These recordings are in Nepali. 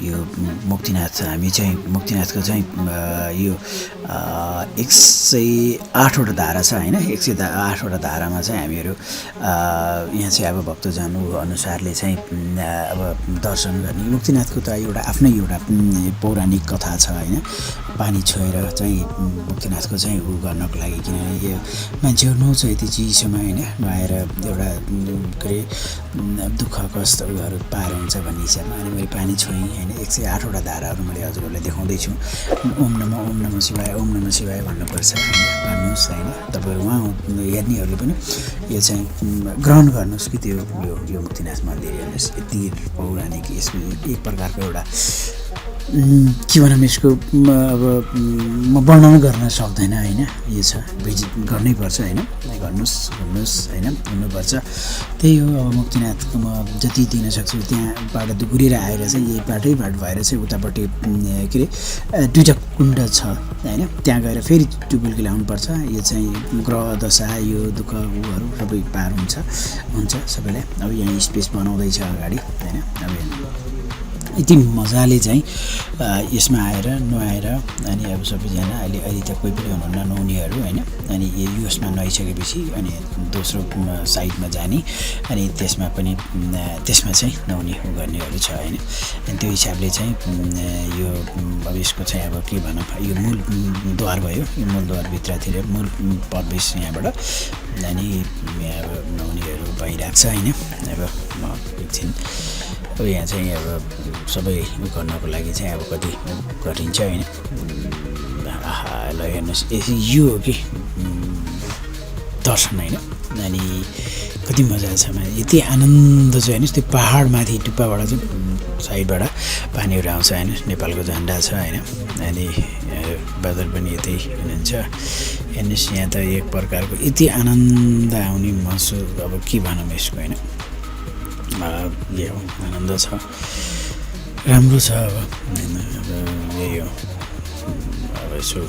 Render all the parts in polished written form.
यो मुक्तिनाथ हामी चाहिँ मुक्तिनाथको चाहिँ यो 108वटा धारा छ होइन 108वटा धारामा चाहिँ हामीहरू यहाँ चाहिँ अब भक्तजन अनुसारले चाहिँ अब दर्शन गर्ने मुक्तिनाथको त एउटा आफ्नै एउटा पौराणिक कथा छ होइन पानी छोएर चाहिँ मुक्तिनाथको चाहिँ उ गर्नको लागि किनभने यो मान्छेहरू नुहाउँछ यति चिसोमा होइन नुहाएर एउटा के अरे दुःख कष्ट उयोहरू पार हुन्छ भन्ने हिसाबमा अनि मैले पानी छोएँ होइन 108वटा धाराहरू मैले हजुरहरूलाई देखाउँदैछु ओम नमः शिवाय ओम नमः शिवाय भन्नुपर्छ भन्नुहोस् होइन तपाईँहरू उहाँ हेर्नेहरूले पनि यो चाहिँ ग्रहण गर्नुहोस् कि त्यो यो मुक्तिनाथ मन्दिर हेर्नुहोस् यति पौराणिक यसको एक प्रकारको एउटा के भनौँ यसको अब म वर्णन गर्न सक्दैन होइन यो छ भिजिट गर्नैपर्छ होइन घुम्नुहोस् होइन घुम्नुपर्छ त्यही हो अब मुक्तिनाथको म जति दिन सक्छु त्यहाँबाट घुरेर आएर चाहिँ यही बाटो भएर चाहिँ उतापट्टि के अरे दुईवटा कुण्ड छ होइन त्यहाँ गएर फेरि टुबुल्की ल्याउनुपर्छ यो चाहिँ ग्रह दशा यो दुःख उहरू सबै पार हुन्छ सबैलाई अब यहाँ स्पेस बनाउँदैछ अगाडि होइन अब यति मजाले चाहिँ यसमा आएर नुहाएर अनि अब सबैजना अहिले त कोही पनि हुनुहुन्न नुहाउनेहरू होइन अनि यसमा नुहाइसकेपछि अनि दोस्रो साइडमा जाने अनि त्यसमा चाहिँ नुहाउने गर्नेहरू छ होइन अनि त्यो हिसाबले चाहिँ यो अब यसको चाहिँ अब के भनौँ यो मूल द्वार भयो यो मूल द्वारभित्रतिर मूल प्रवेश यहाँबाट अनि यहाँ अब नुहाउनेहरू भइरहेको छ होइन अब म एकछिन अब यहाँ चाहिँ अब सबै गर्नको लागि चाहिँ अब कति गरिन्छ होइन ल हेर्नुहोस् यो हो कि दर्शन होइन अनि कति मजा छ यति आनन्द छ हेर्नुहोस् त्यो पहाडमाथि टुप्पाबाट चाहिँ साइडबाट पानीहरू आउँछ होइन नेपालको झन्डा छ होइन अनि बादल पनि यतै हुनुहुन्छ हेर्नुहोस् यहाँ त एक प्रकारको यति आनन्द आउने महसुस अब के भनौँ यसको होइन यो आनन्द छ राम्रो छ अब होइन अब यही हो अब यसो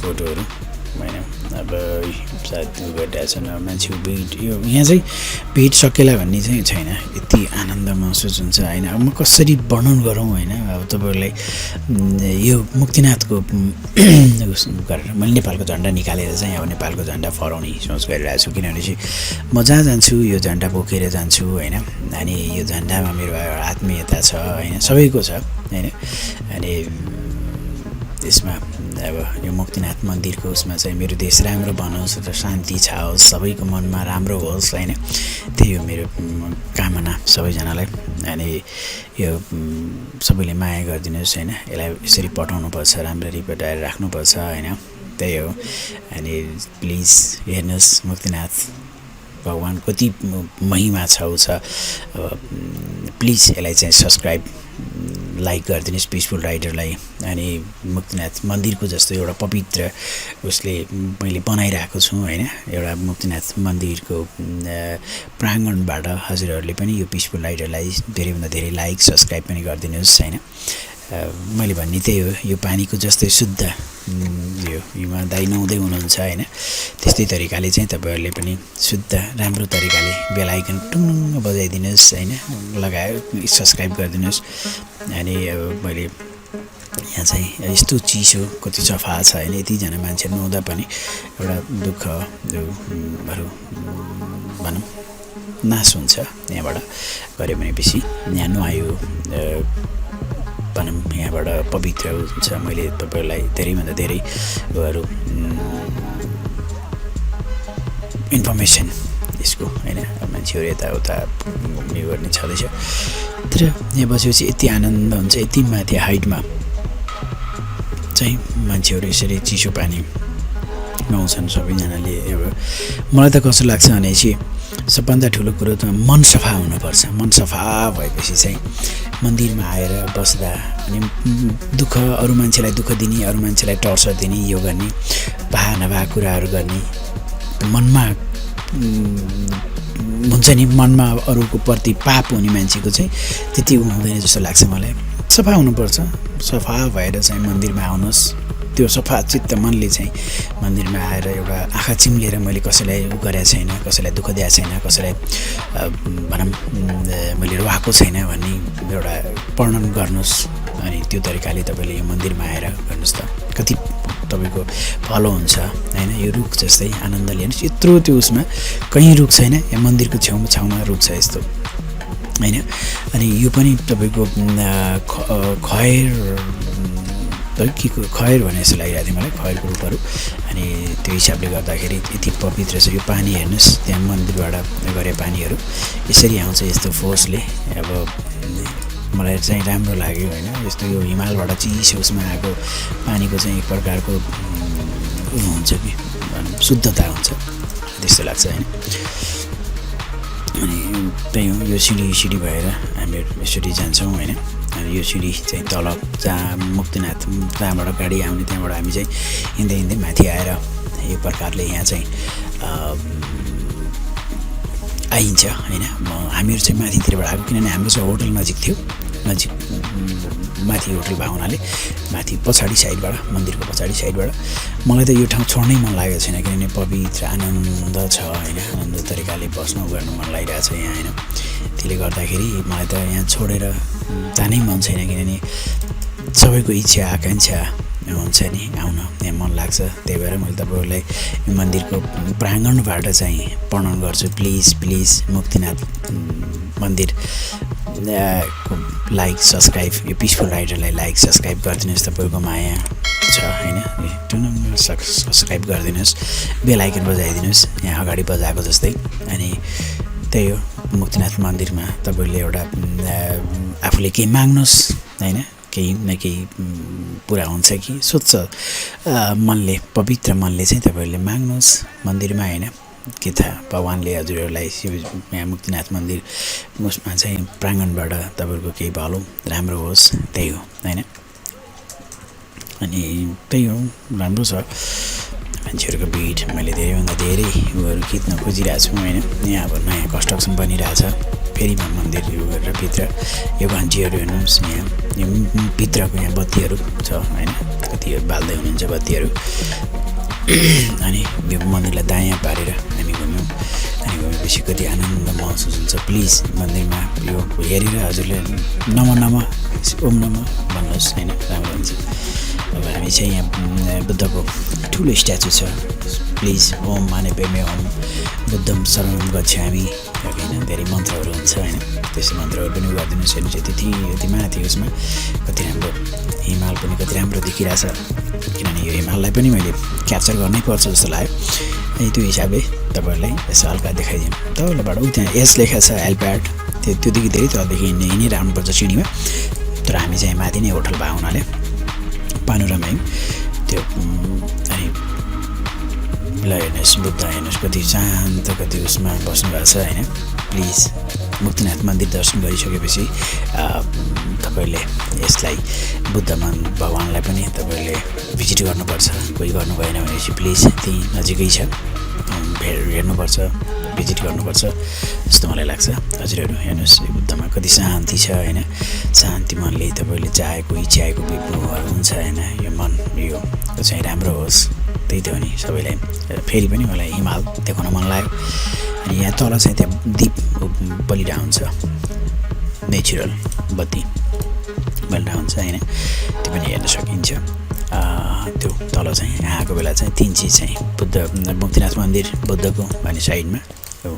फोटोहरू होइन अब सायद गरिरहेको छन् अब मान्छेको भिड यो यहाँ चाहिँ भिड सकेला भन्ने चाहिँ छैन यति आनन्द महसुस हुन्छ होइन अब म कसरी वर्णन गरौँ होइन अब तपाईँहरूलाई यो मुक्तिनाथको गरेर मैले नेपालको झन्डा निकालेर चाहिँ अब नेपालको झन्डा फहराउने सोच गरिरहेको छु किनभने चाहिँ म जहाँ जान्छु यो झन्डा बोकेर जान्छु होइन अनि यो झन्डामा मेरो आत्मीयता छ होइन सबैको छ होइन अनि त्यसमा अब यो मुक्तिनाथ मन्दिरको उसमा चाहिँ मेरो देश राम्रो बनोस् र शान्ति छाओस् सबैको मनमा राम्रो होस् होइन त्यही हो मेरो कामना सबैजनालाई अनि यो सबैले माया गरिदिनुहोस् होइन यसलाई यसरी पठाउनुपर्छ राम्ररी पठाएर राख्नुपर्छ होइन त्यही हो अनि प्लिज हेर्नुहोस् मुक्तिनाथ भगवान् कति महिमा छ अब प्लिज यसलाई चाहिँ सब्सक्राइब लाइक गरिदिनुहोस् पिसफुल राइडरलाई अनि मुक्तिनाथ मन्दिरको जस्तो एउटा पवित्र उसले मैले बनाइरहेको छु होइन एउटा मुक्तिनाथ मन्दिरको प्राङ्गणबाट हजुरहरूले पनि यो पिसफुल राइडरलाई धेरैभन्दा धेरै लाइक सब्सक्राइब पनि गरिदिनुहोस् होइन मैले भन्ने त्यही हो यो पानीको जस्तै शुद्ध योमा दाइ नुहाउँदै हुनुहुन्छ होइन त्यस्तै तरिकाले चाहिँ तपाईँहरूले पनि शुद्ध राम्रो तरिकाले बेल आइकन टुङ्ग बजाइदिनुहोस् होइन लगायो सब्सक्राइब गरिदिनुहोस् अनि अब मैले यहाँ चाहिँ यस्तो चिसो कति सफा छ होइन यतिजना मान्छे नुहाउँदा पनि एउटा दुःखहरू भनौँ नाश हुन्छ यहाँबाट गऱ्यो भनेपछि यहाँ नुहायो भनौँ यहाँबाट पवित्र हुन्छ मैले तपाईँहरूलाई धेरैभन्दा धेरै उयोहरू इन्फर्मेसन यसको होइन मान्छेहरू यताउता उयो गर्ने छँदैछ तर यहाँ बसेपछि यति आनन्द हुन्छ यति माथि हाइटमा चाहिँ मान्छेहरू यसरी चिसो पानी नुहाउँछन् सबैजनाले अब मलाई त कस्तो लाग्छ भनेपछि सबभन्दा ठुलो कुरो त मन सफा हुनुपर्छ मन सफा भएपछि चाहिँ मन्दिरमा आएर बस्दा अनि दुःख अरू मान्छेलाई दुःख दिने अरू मान्छेलाई टर्चर दिने यो गर्ने नभएको कुराहरू गर्ने मनमा हुन्छ नि मनमा अरूको प्रति पाप हुने मान्छेको चाहिँ त्यति हुँदैन जस्तो लाग्छ मलाई सफा हुनुपर्छ सफा भएर चाहिँ मन्दिरमा आउनुहोस् त्यो सफा चित्त मनले चाहिँ मन्दिरमा आएर एउटा आँखा चिम्लेर मैले कसैलाई गरेको छैन, कसैलाई दुःख दिएको छैन, कसैलाई भनौँ मैले रोएको छैन भन्ने एउटा वर्णन गर्नुहोस्। अनि त्यो तरिकाले तपाईँले यो मन्दिरमा आएर गर्नुहोस् त, कति तपाईँको फलो हुन्छ होइन। यो रुख जस्तै आनन्द लिनुहोस्। यत्रो त्यो उसमा कहीँ रुख छैन, यहाँ मन्दिरको छेउमा रुख छ यस्तो होइन। अनि यो पनि तपाईँको खैर भने जस्तो लागिरहेको थियो मलाई, खैरको रूपहरू। अनि त्यो हिसाबले गर्दाखेरि यति पवित्र छ यो पानी। हेर्नुहोस् त्यहाँ मन्दिरबाट गरे पानीहरू यसरी आउँछ यस्तो फोर्सले। अब मलाई चाहिँ राम्रो लाग्यो होइन। यस्तो यो हिमालबाट चिसो उसमा आएको पानीको चाहिँ एक प्रकारको हुन्छ कि शुद्धता हुन्छ त्यस्तो लाग्छ होइन। अनि त्यही हो, यो सिडी भएर हामीहरू यसरी जान्छौँ होइन। अनि यो सिडी चाहिँ तल जहाँ मुक्तिनाथ जहाँबाट गाडी आउने त्यहाँबाट हामी चाहिँ हिँड्दै माथि आएर यो प्रकारले यहाँ चाहिँ आइन्छ होइन। हामीहरू चाहिँ माथितिरबाट आएको, किनभने हाम्रो चाहिँ होटल नजिक थियो, नजिक माथि होटल भएको हुनाले माथि पछाडि साइडबाट, मन्दिरको पछाडि साइडबाट। मलाई त यो ठाउँ छोड्नै मन लागेको छैन, किनभने पवित्र आनन्द छ होइन। आनन्द तरिकाले बस्नु गर्नु मन लागिरहेको छ यहाँ होइन। त्यसले गर्दाखेरि मलाई त यहाँ छोडेर जानै मन छैन, किनभने सबैको इच्छा आकाङ्क्षा हुन्छ नि आउन, यहाँ मन लाग्छ। त्यही भएर मैले तपाईँहरूलाई यो मन्दिरको प्राङ्गणबाट चाहिँ वर्णन गर्छु। प्लिज मुक्तिनाथ मन्दिर लाइक सब्सक्राइब, यो पिसफुल राइडरलाई लाइक सब्सक्राइब गरिदिनुहोस्। तपाईँको माया छ होइन, सब्सक्राइब गरिदिनुहोस्, बेल आइकन बजाइदिनुहोस् यहाँ अगाडि बजाएको जस्तै। अनि त्यही हो, मुक्तिनाथ मन्दिरमा तपाईँले एउटा आफूले केही माग्नुहोस् होइन, केही न केही पुरा हुन्छ कि सोध्छ मनले, पवित्र मनले चाहिँ तपाईँहरूले माग्नुहोस् मन्दिरमा होइन। के थाहा भगवान्ले हजुरहरूलाई यहाँ मुक्तिनाथ मन्दिर उसमा चाहिँ प्राङ्गणबाट तपाईँहरूको केही भलो राम्रो होस्, त्यही हो होइन। अनि त्यही हो, राम्रो छ मान्छेहरूको भिड। मैले धेरैभन्दा धेरै उयोहरू खिच्न खोजिरहेको छु होइन। यहाँ अब नयाँ कन्स्ट्रक्सन बनिरहेछ फेरि मन्दिर यो गरेर भित्र। यो घन्टीहरू हेर्नुहोस्, यहाँ यो भित्रको यहाँ बत्तीहरू छ होइन, कति बाल्दै हुनुहुन्छ बत्तीहरू। अनि यो मन्दिरलाई दायाँ पारेर हामी घुम्यौँ। अनि घुमेपछि कति आनन्द महसुस हुन्छ। प्लिज मन्दिरमा यो हेरेर हजुरले नम ओम नम भन्नुहोस् होइन, राम्रो हुन्छ। अब हामी चाहिँ यहाँ बुद्धको ठुलो स्ट्याचु छ। प्लिज ओम माने पेमे ओम बुद्धम शरणम गच्छामि होइन, धेरै मन्त्रहरू हुन्छ होइन। त्यस्तो मन्त्रहरू पनि गरिदिनुहोस्। हेर्नुहोस् यति माथि उसमा कति राम्रो हिमाल पनि कति राम्रो देखिरहेछ, किनभने यो हिमाललाई पनि मैले क्याप्चर गर्नै पर्छ जस्तो लाग्यो। अनि त्यो हिसाबले तपाईँहरूलाई यसो हल्का देखाइदिउँ। तलबाट ऊ त्यहाँ एस लेखा छ हेलप्याड, त्योदेखि धेरै तलदेखि हिँडेर आउनुपर्छ सिँढीमा। तर हामी चाहिँ माथि नै होटल भएको हुनाले पानोरामा त्यो। अनि ल हेर्नुहोस् बुद्ध हेर्नुहोस् कति शान्त, कति उसमा बस्नुभएको छ होइन। प्लिज मुक्तिनाथ मन्दिर दर्शन गरिसकेपछि तपाईँहरूले यसलाई बुद्ध भगवान्लाई पनि तपाईँहरूले भिजिट गर्नुपर्छ। कोही गर्नु भएन भनेपछि प्लिज त्यहीँ नजिकै छ, हेर्नुपर्छ, भिजिट गर्नुपर्छ जस्तो मलाई लाग्छ। हजुरहरू हेर्नुहोस् यो बुद्धमा कति शान्ति छ होइन। शान्ति मनले तपाईँले चाहेको इच्छाएको विभुहरू हुन्छ होइन। यो मन यो चाहिँ राम्रो होस्, त्यही त हो नि। सबैलाई फेरि पनि मलाई हिमाल देखाउन मन लाग्यो। अनि यहाँ तल चाहिँ त्यहाँ दीप बलिरहेको हुन्छ, नेचुरल बत्ती बलिरहेको हुन्छ होइन, त्यो पनि हेर्न सकिन्छ। त्यो तल चाहिँ आएको बेला चाहिँ 3 चिज चाहिँ बुद्ध मुक्तिनाथ मन्दिर बुद्धको भन्ने साइडमा हो।